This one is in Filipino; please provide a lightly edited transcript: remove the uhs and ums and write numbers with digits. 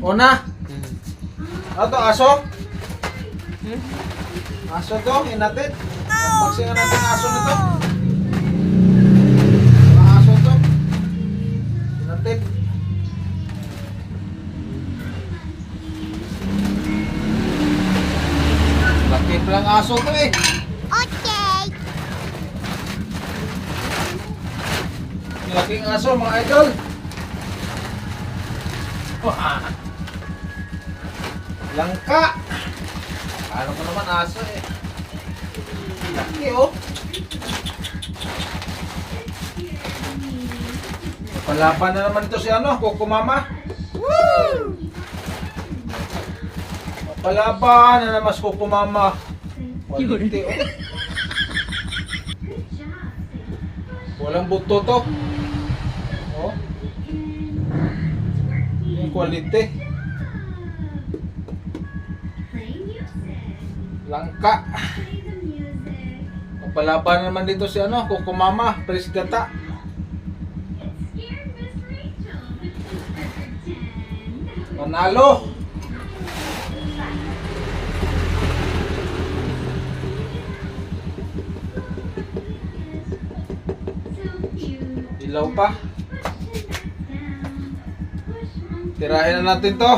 Una. Ano to, aso? Aso to, hinatid. Pagsingan natin ang aso nito. Aso to. Hinatid. Laki palang aso to eh. Okay. Laking aso mga idol. Wah. Langka. Ano ko naman aso eh. Laki oh. Palaban na naman ito si ano, Coco Mama. Woo! Palaban na naman si Coco Mama. Quality oh. Walang buto to. Oh. Yung quality. Langka. Palaban na naman dito si ano, Coco Mama, Presgata. Panalo. Ilaw pa. Tirahin na natin to.